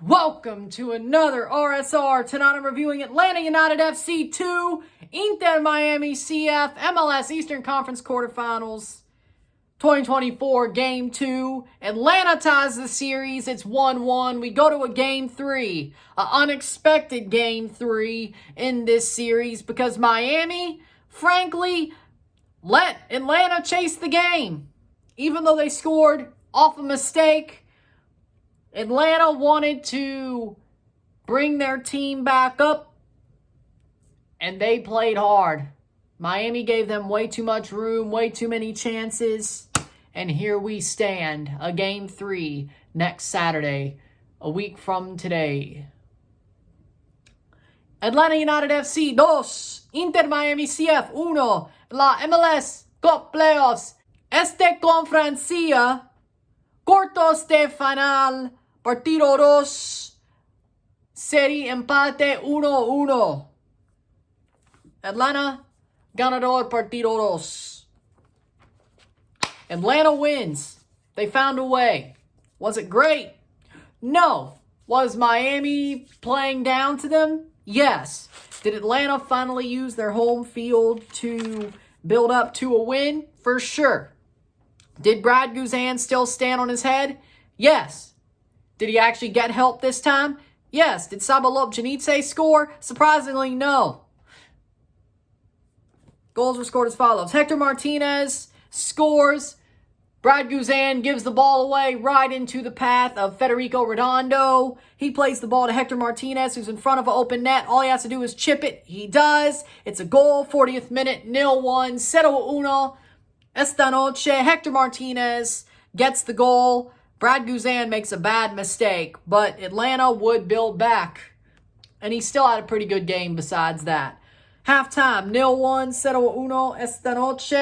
Welcome to another RSR. Tonight I'm reviewing Atlanta United FC 2, Inter Miami CF, MLS Eastern Conference Quarterfinals 2024 Game 2. Atlanta ties the series. It's 1-1. We go to a Game 3, an unexpected Game 3 in this series because Miami, frankly, let Atlanta chase the game. Even though they scored off a mistake, Atlanta wanted to bring their team back up, and they played hard. Miami gave them way too much room, way too many chances, and here we stand, a Game 3 next Saturday, a week from today. Atlanta United FC 2, Inter Miami CF 1, la MLS Cup Playoffs, este conferencia, cuartos de final, Partido 2, serie empate 1-1. Atlanta, ganador Partido 2. Atlanta wins. They found a way. Was it great? No. Was Miami playing down to them? Yes. Did Atlanta finally use their home field to build up to a win? For sure. Did Brad Guzan still stand on his head? Yes. Did he actually get help this time? Yes. Did Sabalop Janitze score? Surprisingly, no. Goals were scored as follows. Hector Martinez scores. Brad Guzan gives the ball away right into the path of Federico Redondo. He plays the ball to Hector Martinez, who's in front of an open net. All he has to do is chip it. He does. It's a goal. 40th minute, 0-1. 0-1. Esta noche, Hector Martinez gets the goal. Brad Guzan makes a bad mistake, but Atlanta would build back. And he still had a pretty good game besides that. Halftime, 0-1, 0-1 esta noche.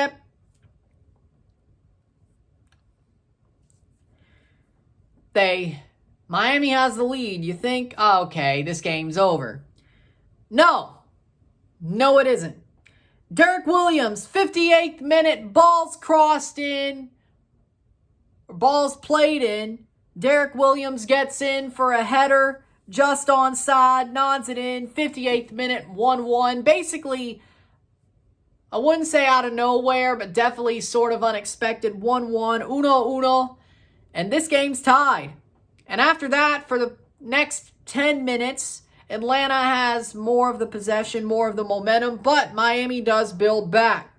Miami has the lead. You think, oh, okay, this game's over. No, it isn't. Derek Williams, 58th minute, balls crossed in. Ball's played in. Derek Williams gets in for a header just onside, nods it in. 58th minute, 1-1. Basically, I wouldn't say out of nowhere, but definitely sort of unexpected. 1-1, 1-1. And this game's tied. And after that, for the next 10 minutes, Atlanta has more of the possession, more of the momentum, but Miami does build back.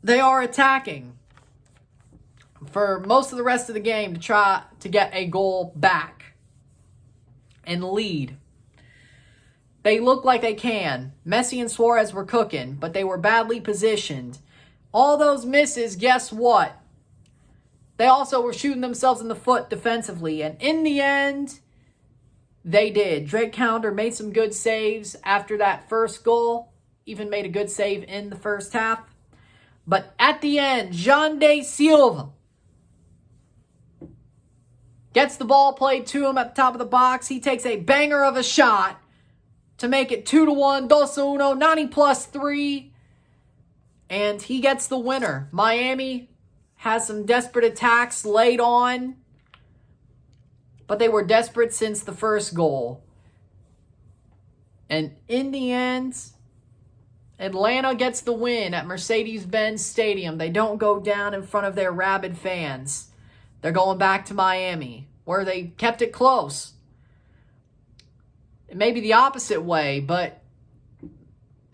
They are attacking for most of the rest of the game to try to get a goal back and lead. They look like they can. Messi and Suarez were cooking, but they were badly positioned. All those misses, guess what? They also were shooting themselves in the foot defensively, and in the end, they did. Drake Calendar made some good saves after that first goal, even made a good save in the first half. But at the end, Jandé Silva gets the ball played to him at the top of the box. He takes a banger of a shot to make it 2-1, 2-1, 90 plus 3. And he gets the winner. Miami has some desperate attacks laid on, but they were desperate since the first goal. And in the end, Atlanta gets the win at Mercedes-Benz Stadium. They don't go down in front of their rabid fans. They're going back to Miami, where they kept it close. It may be the opposite way, but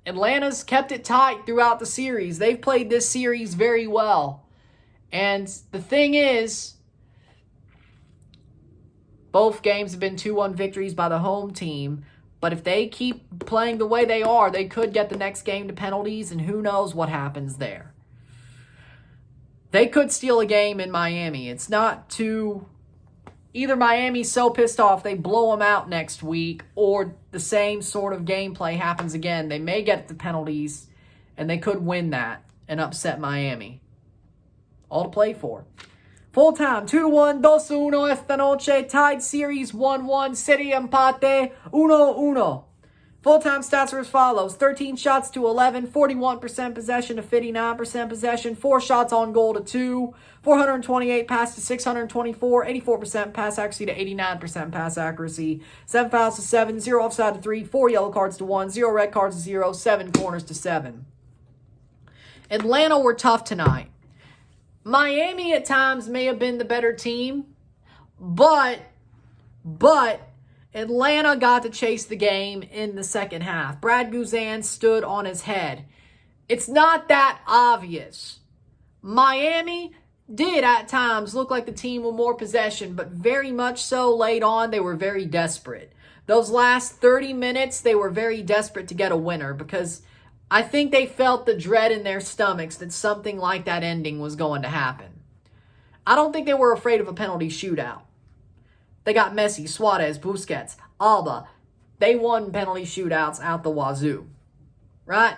Atlanta's kept it tight throughout the series. They've played this series very well. And the thing is, both games have been 2-1 victories by the home team. But if they keep playing the way they are, they could get the next game to penalties, and who knows what happens there. They could steal a game in Miami. It's not too... Either Miami's so pissed off they blow them out next week, or the same sort of gameplay happens again. They may get the penalties, and they could win that and upset Miami. All to play for. Full time, 2-1, 2-1 esta noche. Tied series 1-1. Serie empate 1-1. Full-time stats are as follows. 13 shots to 11, 41% possession to 59% possession, 4 shots on goal to 2, 428 pass to 624, 84% pass accuracy to 89% pass accuracy, 7 fouls to 7, 0 offside to 3, 4 yellow cards to 1, 0 red cards to 0, 7 corners to 7. Atlanta were tough tonight. Miami at times may have been the better team, but Atlanta got to chase the game in the second half. Brad Guzan stood on his head. It's not that obvious. Miami did at times look like the team with more possession, but very much so late on, they were very desperate. Those last 30 minutes, they were very desperate to get a winner because I think they felt the dread in their stomachs that something like that ending was going to happen. I don't think they were afraid of a penalty shootout. They got Messi, Suarez, Busquets, Alba. They won penalty shootouts out the wazoo, right?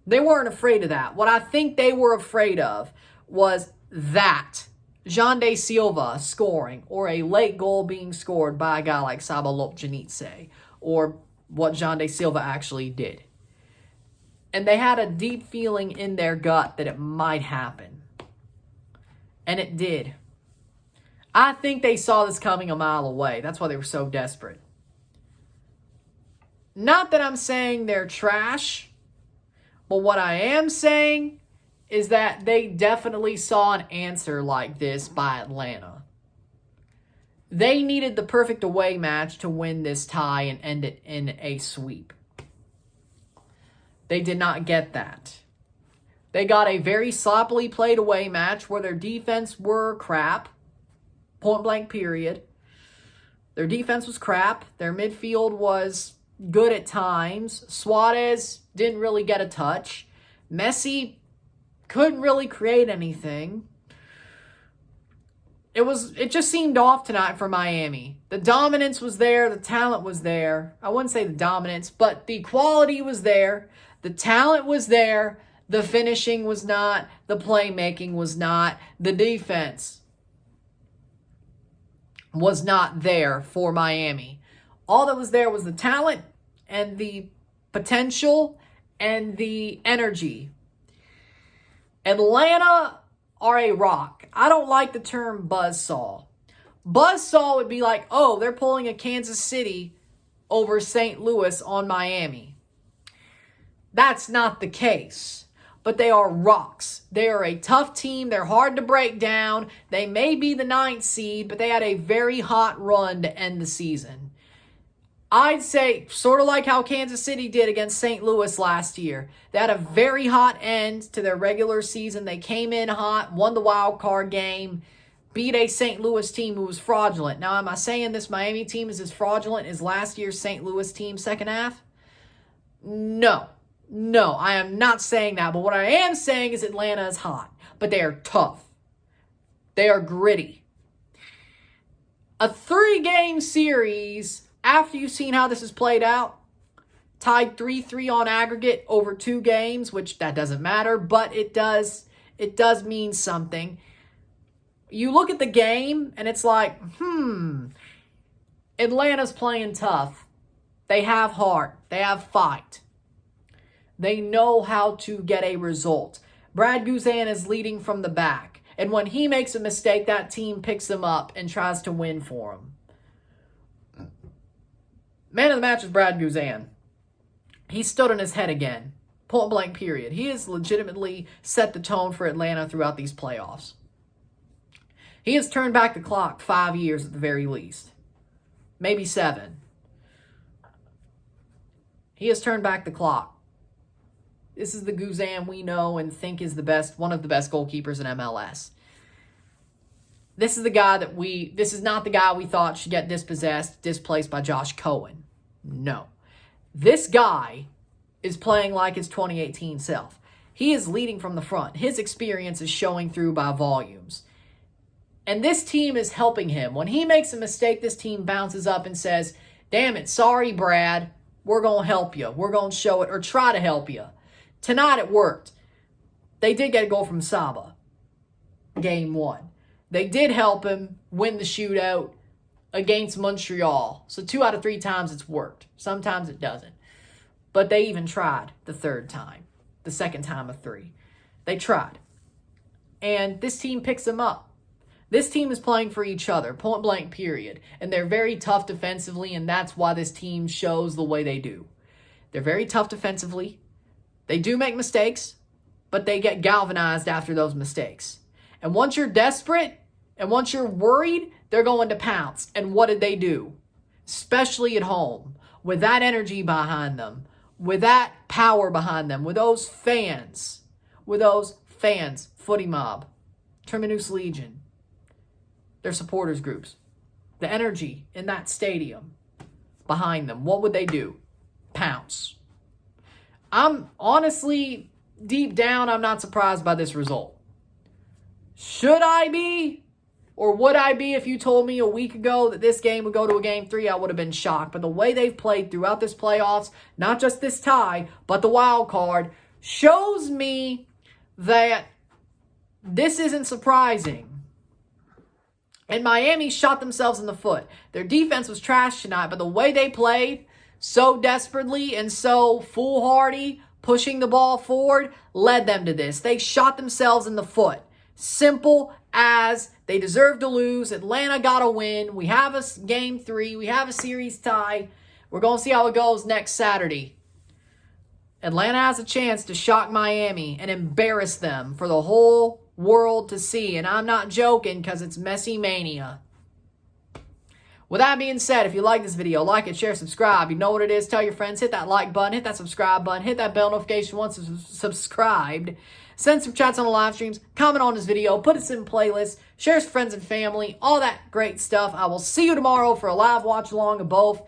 They weren't afraid of that. What I think they were afraid of was that Jean de Silva scoring or a late goal being scored by a guy like Saba Lopjanitse or what Jean de Silva actually did. And they had a deep feeling in their gut that it might happen. And it did. I think they saw this coming a mile away. That's why they were so desperate. Not that I'm saying they're trash, but what I am saying is that they definitely saw an answer like this by Atlanta. They needed the perfect away match to win this tie and end it in a sweep. They did not get that. They got a very sloppily played away match where their defense were crap. Point blank period. Their defense was crap. Their midfield was good at times. Suarez didn't really get a touch. Messi couldn't really create anything. It just seemed off tonight for Miami. The dominance was there. The talent was there. I wouldn't say the dominance, but the quality was there. The talent was there. The finishing was not. The playmaking was not. The defense was not there for Miami. All that was there was the talent and the potential and the energy. Atlanta are a rock. I don't like the term buzzsaw. Buzzsaw would be like, oh, they're pulling a Kansas City over St. Louis on Miami. That's not the case. But they are rocks. They are a tough team. They're hard to break down. They may be the 9th seed, but they had a very hot run to end the season. I'd say sort of like how Kansas City did against St. Louis last year. They had a very hot end to their regular season. They came in hot, won the wild card game, beat a St. Louis team who was fraudulent. Now, am I saying this Miami team is as fraudulent as last year's St. Louis team second half? No, I am not saying that. But what I am saying is Atlanta is hot. But they are tough. They are gritty. A 3-game series, after you've seen how this has played out, tied 3-3 on aggregate over 2 games, which that doesn't matter, but it does mean something. You look at the game, and it's like, Atlanta's playing tough. They have heart. They have fight. They know how to get a result. Brad Guzan is leading from the back. And when he makes a mistake, that team picks him up and tries to win for him. Man of the match is Brad Guzan. He stood on his head again. Point blank period. He has legitimately set the tone for Atlanta throughout these playoffs. He has turned back the clock 5 years at the very least. Maybe 7. He has turned back the clock. This is the Guzan we know and think is one of the best goalkeepers in MLS. This is not the guy we thought should get displaced by Josh Cohen. No. This guy is playing like his 2018 self. He is leading from the front. His experience is showing through by volumes. And this team is helping him. When he makes a mistake, this team bounces up and says, damn it, sorry, Brad. We're going to help you. We're going to show it or try to help you. Tonight it worked. They did get a goal from Saba. Game 1. They did help him win the shootout against Montreal. So 2 out of 3 times it's worked. Sometimes it doesn't. But they even tried the third time, the second time of 3. They tried. And this team picks them up. This team is playing for each other, point blank, period. And they're very tough defensively, and that's why this team shows the way they do. They're very tough defensively. They do make mistakes, but they get galvanized after those mistakes. And once you're desperate, and once you're worried, they're going to pounce. And what did they do? Especially at home, with that energy behind them, with that power behind them, with those fans, Footy Mob, Terminus Legion, their supporters groups, the energy in that stadium behind them. What would they do? Pounce. I'm honestly, deep down, I'm not surprised by this result. Should I be? Or would I be if you told me a week ago that this game would go to a game 3? I would have been shocked. But the way they've played throughout this playoffs, not just this tie, but the wild card, shows me that this isn't surprising. And Miami shot themselves in the foot. Their defense was trash tonight, but the way they played so desperately and so foolhardy, pushing the ball forward, led them to this. They shot themselves in the foot. Simple as they deserve to lose. Atlanta got a win. We have a game 3. We have a series tie. We're going to see how it goes next Saturday. Atlanta has a chance to shock Miami and embarrass them for the whole world to see. And I'm not joking because it's Messi Mania. With that being said, if you like this video, like it, share, subscribe. You know what it is. Tell your friends. Hit that like button. Hit that subscribe button. Hit that bell notification once you're subscribed. Send some chats on the live streams. Comment on this video. Put us in playlists. Share with friends and family. All that great stuff. I will see you tomorrow for a live watch along of both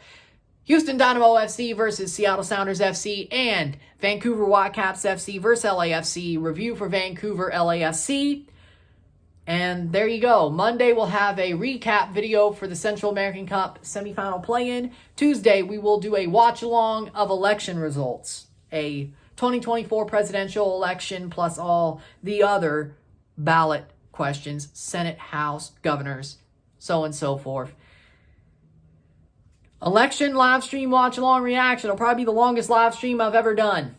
Houston Dynamo FC versus Seattle Sounders FC and Vancouver Whitecaps FC versus LAFC. Review for Vancouver LAFC. And there you go. Monday we'll have a recap video for the Central American Cup semifinal play-in. Tuesday we will do a watch-along of election results. A 2024 presidential election plus all the other ballot questions. Senate, House, governors, so on and so forth. Election live stream watch-along reaction will probably be the longest live stream I've ever done.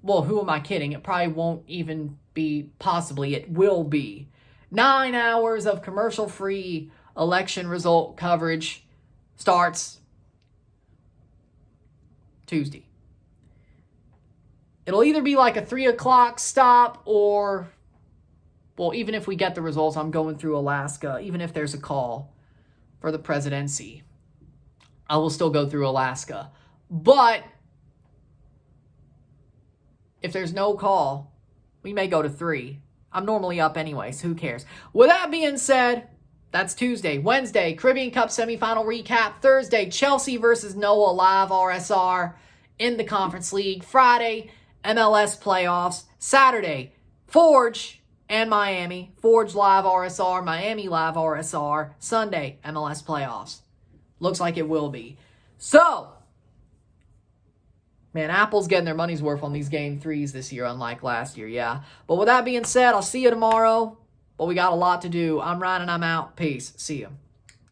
Well, who am I kidding? It probably won't even be, possibly, it will be. 9 hours of commercial-free election result coverage starts Tuesday. It'll either be like a 3 o'clock stop or, well, even if we get the results, I'm going through Alaska. Even if there's a call for the presidency, I will still go through Alaska. But if there's no call, we may go to 3. I'm normally up anyway, so who cares? With that being said, that's Tuesday. Wednesday, Caribbean Cup semifinal recap. Thursday, Chelsea versus Noah live RSR in the Conference League. Friday, MLS playoffs. Saturday, Forge and Miami. Forge live RSR, Miami live RSR. Sunday, MLS playoffs. Looks like it will be. So, man, Apple's getting their money's worth on these game 3s this year, unlike last year, yeah. But with that being said, I'll see you tomorrow. But we got a lot to do. I'm Ryan and I'm out. Peace. See you.